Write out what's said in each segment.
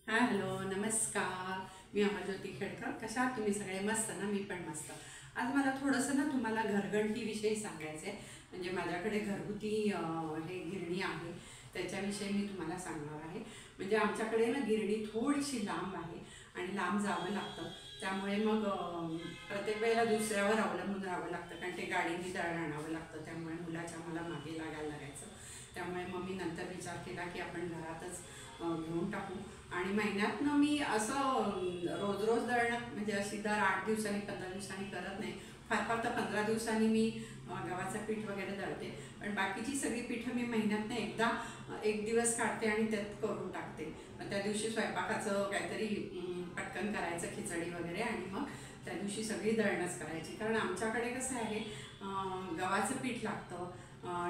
Hello नमस्कार, मी अमरज्योती खेडकर. कशा आहात तुम्ही सगळे? मस्त ना? मी पण मस्त. आज मला थोडंसं ना तुम्हाला घरगंटीविषयी सांगायचं आहे. म्हणजे माझ्याकडे घरगुती हे गिरणी आहे, त्याच्याविषयी मी तुम्हाला सांगणार आहे. म्हणजे आमच्याकडे ना गिरणी थोडीशी लांब आहे आणि लांब जावं लागतं. त्यामुळे मग प्रत्येक वेळेला दुसऱ्यावर अवलंबून राहावं लागतं, कारण ते गाडीने दळण आणावं लागतं. त्यामुळे मुलाच्या मला मागे लागायला लागायचं. त्यामुळे मग मी नंतर विचार केला की आपण घरातच घेऊन टाकू. आणि महिन्यातनं मी असं रोज रोज दळणं म्हणजे अशी दर 8 दिवसांनी 15 दिवसांनी करत नाही. फार फार तर 15 दिवसांनी मी गव्हाचं पीठ वगैरे दळते. पण बाकीची सगळी पीठं मी महिन्यातनं एकदा एक दिवस काढते आणि त्यात करून टाकते. मग त्या दिवशी स्वयंपाकाचं काहीतरी पटकन करायचं, खिचडी वगैरे, आणि मग त्या दिवशी सगळी दळणंच करायची. कारण आमच्याकडे कसं आहे, गव्हाचं पीठ लागतं,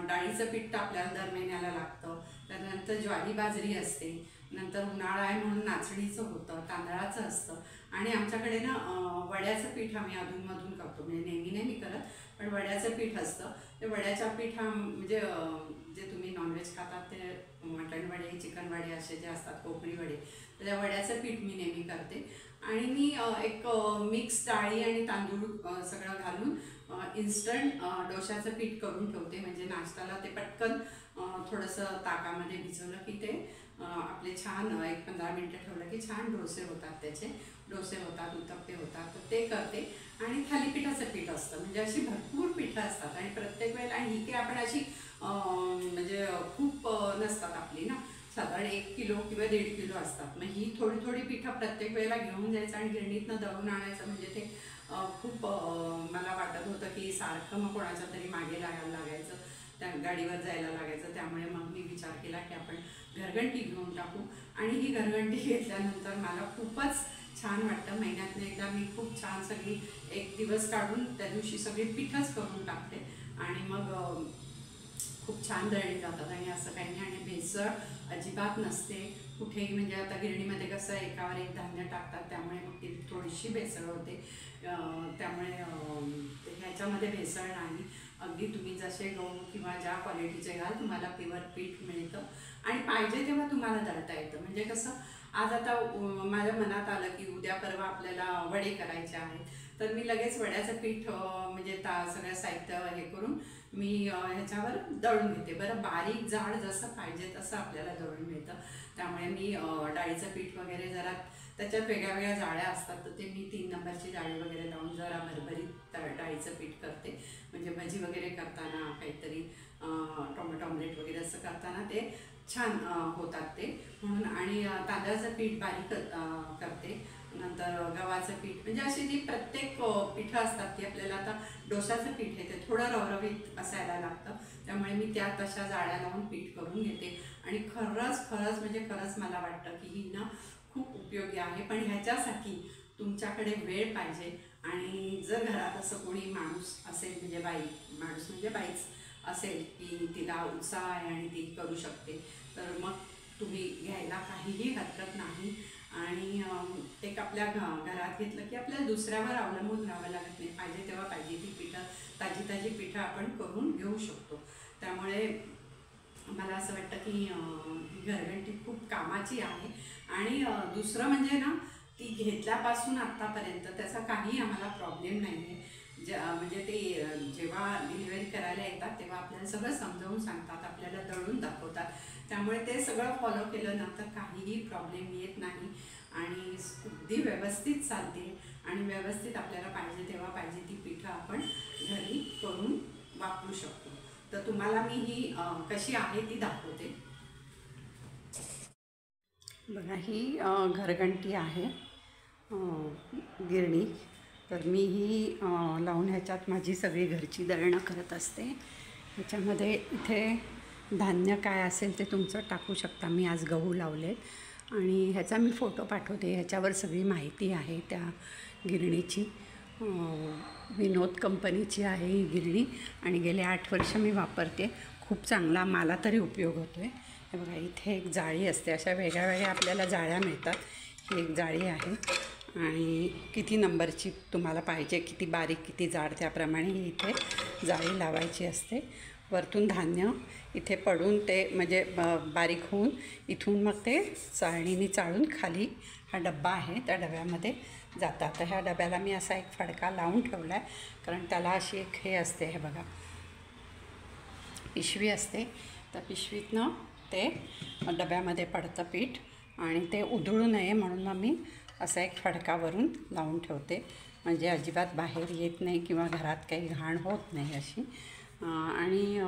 डाळीचं पीठ तर आपल्याला दर महिन्याला लागतं. त्यानंतर ज्वारी बाजरी असते, नंतर उन्हाळा आहे म्हणून नाचणीचं होतं, तांदळाचं असतं. आणि आमच्याकडे ना वड्याचं पीठ आम्ही अधूनमधून करतो. म्हणजे नेहमी नाही मी करत, पण वड्याचं पीठ असतं. ते वड्याच्या पीठा म्हणजे जे तुम्ही नॉनव्हेज खातात ते मटण वडे, चिकन वडे असे जे असतात, कोकणी वडे, तर त्या वड्याचं पीठ मी नेहमी करते. आणि मी एक मिक्स डाळी आणि तांदूळ सगळं घालून इन्स्टंट डोशाचं पीठ करून ठेवते. म्हणजे नाश्त्याला ते पटकन थोडंसं ताकामध्ये भिजवलं की ते आपले छान एक 15 मिनटं ठेवलं की छान डोसे होतात, त्याचे डोसे होतात, उत्तप्पे होतात. तर ते करते. आणि थालीपीठाचं पीठ असतं. म्हणजे अशी भरपूर पीठं असतात आणि प्रत्येक वेळेला, आणि ही काही आपण अशी म्हणजे खूप नसतात आपली ना, साधारण 1 किलो किंवा 1.5 किलो असतात. मग ही थोडी थोडी पिठं प्रत्येक वेळेला घेऊन जायचं आणि गिरणीतनं दळून आणायचं. म्हणजे ते खूप मला वाटत होतं की सारखं मग कोणाच्या तरी मागे लागायला लागायचं, त्या गाडीवर जायला लागायचं. त्यामुळे मग मी विचार केला की आपण घरघंटी घेऊन टाकू. आणि ही घरघंटी घेतल्यानंतर मला खूपच छान वाटतं. महिन्यातनं एकदा मी खूप छान सगळी एक दिवस काढून त्या दिवशी सगळी पिठंच करून टाकते आणि मग खूप छान दळली जातात. आणि असं काही नाही. आणि भेसळ अजिबात नसते कुठेही. म्हणजे आता गिरणीमध्ये कसं एकावर एक धान्य टाकतात, त्यामुळे मग ती थोडीशी भेसळ होते. त्यामुळे ह्याच्यामध्ये भेसळ नाही. अगदी तुम्ही जसे गहू किंवा ज्या क्वालिटीचे घाल, तुम्हाला प्युअर पीठ मिळतं आणि पाहिजे तेव्हा तुम्हाला दळता येतं. म्हणजे कसं, आज आता माझ्या मनात आलं की उद्या परवा आपल्याला वडे करायचे आहेत, तर मी लगेच वड्याचं पीठ म्हणजे सगळं साहित्य हे करून मी ह्याच्यावर दळून घेते. बरं, बारीक जाड जसं पाहिजे तसं आपल्याला दळून मिळतं. त्यामुळे मी डाळीचं पीठ वगैरे जरा त्याच्यात वेगळ्या वेगळ्या जाळ्या असतात, तर ते मी 3 नंबरची जाळी वगैरे लावून जरा भरभरीत डाळीचं पीठ करते. म्हणजे भजी वगैरे करताना, काहीतरी टोमॅटो ऑमलेट वगैरे असं करताना ते छान होतात ते म्हणून. आणि तांदळाचं पीठ बारीक करते. नंतर गव्हाचं पीठ, म्हणजे अशी जी प्रत्येक पिठं असतात ती आपल्याला, आता डोसाचं पीठ आहे ते थोडं रवरवीत असायला लागतं. त्यामुळे मी त्या तशा जाळ्या लावून पीठ करून घेते. आणि खरंच म्हणजे खरंच मला वाटतं की ही ना खूप उपयोगी आहे. पण ह्याच्यासाठी तुमच्याकडे वेळ पाहिजे. आणि जर घरात असं कोणी माणूस असेल, म्हणजे माणूस म्हणजे बाईच असेल की तिला उत्साह आहे आणि ती करू शकते, तर मग तुम्ही घ्यायला काहीही हरकत नाही. आणि एक आपल्या घरात घेतलं की आपल्याला दुसऱ्यावर अवलंबून राहावं लागत नाही. पाहिजे तेव्हा पाहिजे ती पिठं, ताजी पिठं आपण करून घेऊ शकतो. त्यामुळे मला असं वाटतं की ही घरघंटी खूप कामाची आहे. आणि दुसरं म्हणजे ना, ती घेतल्यापासून आत्तापर्यंत त्याचा काही आम्हाला प्रॉब्लेम नाही आहे. म्हणजे ते जेव्हा डिलिव्हरी करायला येतात तेव्हा आपल्याला सगळं समजावून सांगतात, आपल्याला दळून दाखवतात. त्यामुळे ते सगळं फॉलो केलं ना तर काहीही प्रॉब्लेम येत नाही. आणि अगदी व्यवस्थित चालते. आणि व्यवस्थित आपल्याला पाहिजे तेव्हा पाहिजे ती पिठं आपण घरी करून वापरू शकतो. तर तुम्हाला मी ही कशी आहे ती दाखवते. बघा, ही घरघंटी आहे, गिरणी. तर मी ही लावून ह्याच्यात माझी सगळी घरची दळणं करत असते. ह्याच्यामध्ये इथे धान्य काय असेल ते तुमचं टाकू शकता. मी आज गहू लावले आणि ह्याचा मी फोटो पाठवते. ह्याच्यावर सगळी माहिती आहे त्या गिरणीची. विनोद कंपनीची आहे ही गिरणी आणि गेले 8 वर्ष मी वापरते. खूप चांगला मला तरी उपयोग होतो आहे. हे बघा, इथे एक जाळी असते. अशा वेगळ्या वेगळ्या आपल्याला जाळ्या मिळतात. ही एक जाळी आहे आणि किती नंबरची तुम्हाला पाहिजे, किती बारीक किती जाड, त्याप्रमाणे ही इथे जाळी लावायची असते. वरतून धान्य इथे पडून ते म्हणजे बारीक होऊन इथून मग ते चाळणीने चाळून खाली हा डब्बा आहे त्या डब्यामध्ये जातात. तर ह्या डब्याला मी असा एक फडका लावून ठेवला आहे, कारण त्याला अशी एक हे असते, हे बघा पिशवी असते, त्या पिशवीतनं ते डब्यामध्ये पडतं पीठ आणि ते उधळू नये म्हणून मग मी असा एक फडकावरून लावून ठेवते, म्हणजे अजिबात बाहेर येत नाही किंवा घरात काही घाण होत नाही अशी. आणि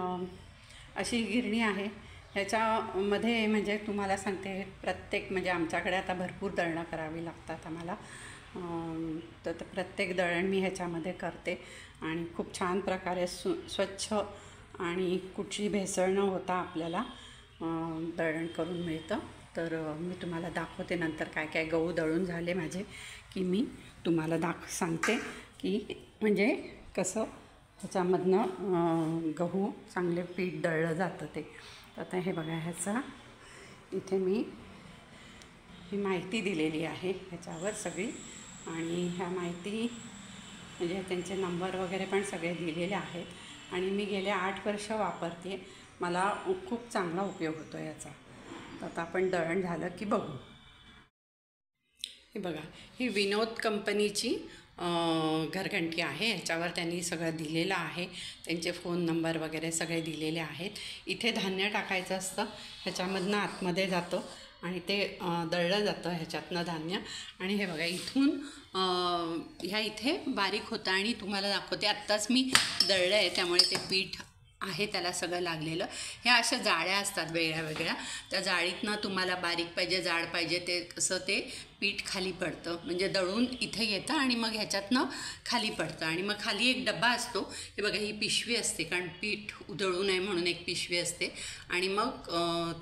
अशी गिरणी आहे. ह्याच्यामध्ये म्हणजे तुम्हाला सांगते प्रत्येक म्हणजे आमच्याकडे आता भरपूर दळणं करावी लागतात आम्हाला, तर प्रत्येक दळण मी ह्याच्यामध्ये करते आणि खूप छान प्रकारे स्वच्छ आणि कुठची भेसळ न होता आपल्याला दळण करून मिळतं. तर मी तुम्हाला दाखवते नंतर काय काय गहू दळून झाले माझे की मी तुम्हाला सांगते की म्हणजे कसं ह्याच्यामधनं गहू चांगले पीठ दळलं जातं ते. आता हे बघा, ह्याचा इथे मी ही माहिती दिलेली आहे ह्याच्यावर सगळी, आणि ह्या माहिती म्हणजे त्यांचे नंबर वगैरे पण सगळे दिलेले आहेत आणि मी गेले 8 वर्ष वापरते. मला खूप चांगला उपयोग होतो याचा. तर आता आपण दळण झालं की बघू. हे बघा, ही विनोद कंपनीची घरघंटी आहे. ह्याच्यावर त्यांनी सगळं दिलेलं आहे, त्यांचे फोन नंबर वगैरे सगळे दिलेले आहेत. इथे धान्य टाकायचं असतं, ह्याच्यामधनं आतमध्ये जातं आणि ते दळलं जातं ह्याच्यातनं धान्य. आणि हे बघा, इथून ह्या इथे बारीक होतं आणि तुम्हाला दाखवते आत्ताच मी दळलं आहे, त्यामुळे ते पीठ आहे त्याला सगळं लागलेलं. ह्या अशा जाळ्या असतात वेगळ्या वेगळ्या, त्या जाळीतनं तुम्हाला बारीक पाहिजे जाड पाहिजे ते कसं ते पीठ खाली पडतं, म्हणजे दळून इथे येतं आणि मग ह्याच्यातनं खाली पडतं. आणि मग खाली एक डब्बा असतो, हे बघा ही पिशवी असते, कारण पीठ उधळू नये म्हणून एक पिशवी असते. आणि मग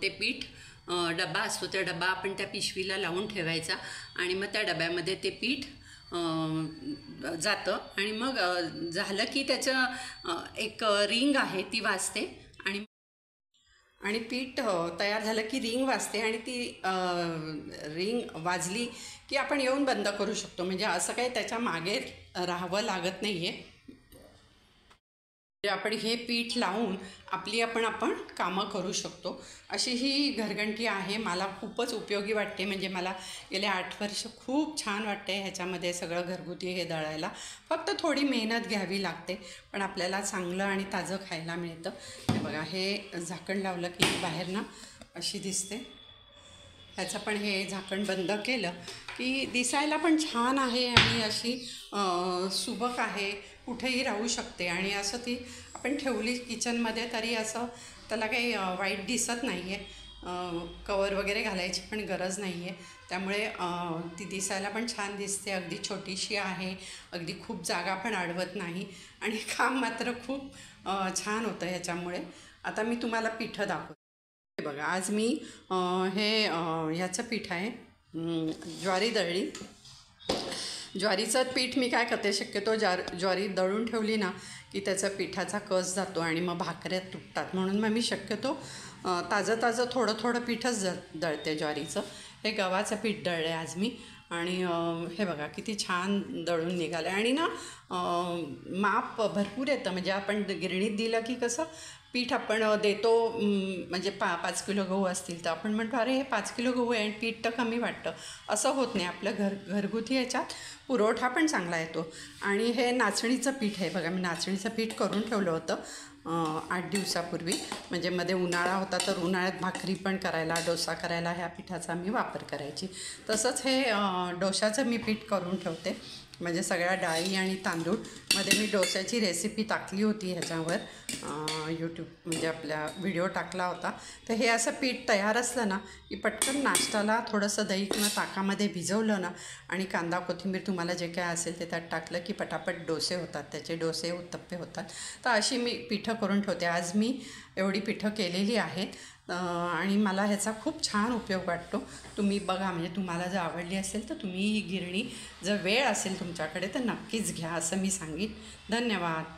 ते पीठ डब्बा असतो, त्या डब्बा आपण त्या पिशवीला लावून ठेवायचा आणि मग त्या डब्यामध्ये ते पीठ जातं. आणि मग झालं की त्याचं एक रिंग आहे ती वाजते आणि पीठ तयार झालं की रिंग वाजते आणि ती रिंग वाजली की आपण येऊन बंद करू शकतो. म्हणजे असं काही त्याच्या मागे राहावं लागत नाही आहे. आपण हे पीठ लावून आपण कामं करू शकतो. अशी ही घरघंटी आहे. मला खूपच उपयोगी वाटते, म्हणजे मला गेले 8 वर्ष खूप छान वाटते ह्याच्यामध्ये सगळं घरगुती हे दळायला. फक्त थोडी मेहनत घ्यावी लागते, पण आपल्याला चांगलं आणि ताजं खायला मिळतं. हे बघा, हे झाकण लावलं की बाहेरनं अशी दिसते. ह्याचं पण हे झाकण बंद केलं की दिसायला पण छान आहे आणि अशी सुबक आहे, कुठेही राहू शकते. आणि असं ती आपण ठेवली किचनमध्ये तरी असं त्याला काही वाईट दिसत नाही आहे. कवर वगैरे घालायची पण गरज नाही आहे, त्यामुळे ती दिसायला पण छान दिसते. अगदी छोटीशी आहे, अगदी खूप जागा पण अडवत नाही आणि काम मात्र खूप छान होतं ह्याच्यामुळे. आता मी तुम्हाला पिठं दाखवते. बघा, आज मी ह्याचं पीठ आहे, ज्वारी दळली. ज्वारीचं पीठ मी काय करते, शक्यतो ज्वारी दळून ठेवली ना की त्याचा पिठाचा कस जातो आणि मग भाकऱ्या तुटतात, म्हणून मग मी शक्यतो ताजं थोडं थोडं पीठच दळते ज्वारीचं. हे गव्हाचं पीठ दळलं आहे आज मी. आणि हे बघा किती छान दळून निघालं आणि ना माप भरपूर येतं. म्हणजे आपण गिरणीत दिलं की कसं पीठ आपण देतो, म्हणजे 5 किलो गहू असतील तर आपण म्हणतो अरे हे 5 किलो गहू आहे आणि पीठ तर कमी वाटतं. असं होत नाही. आपलं घरगुती ह्याच्यात पुरवठा पण चांगला येतो. आणि हे नाचणीचं पीठ आहे बघा, मी नाचणीचं पीठ करून ठेवलं होतं 8 दिवसापूर्वी. म्हणजे मध्ये उन्हाळा होता तर उन्हाळ्यात भाकरी पण करायला, डोसा करायला ह्या पिठाचा मी वापर करायची. तसंच हे डोशाचं मी पीठ करून ठेवते. म्हणजे सगळ्या डाळी आणि तांदूळ मध्ये मी डोस्याची रेसिपी टाकली होती ह्याच्यावर, यूट्यूब म्हणजे आपल्या व्हिडिओ टाकला होता. तर हे असं पीठ तयार असलं ना की पटकन नाश्त्याला थोडंसं दही किंवा ताकामध्ये भिजवलं ना आणि कांदा कोथिंबीर तुम्हाला जे काय असेल ते त्यात टाकलं की पटापट डोसे होतात, त्याचे डोसे उत्तप्पे होतात. तर अशी मी पिठं करून ठेवते. आज मी एवढी पिठं केलेली आहेत आणि मला ह्याचा खूप छान उपयोग वाटतो. तुम्ही बघा, म्हणजे तुम्हाला जर आवडली असेल तर तुम्ही ही गिरणी जर वेळ असेल तुमच्याकडे तर नक्कीच घ्या असं मी सांगेन. धन्यवाद.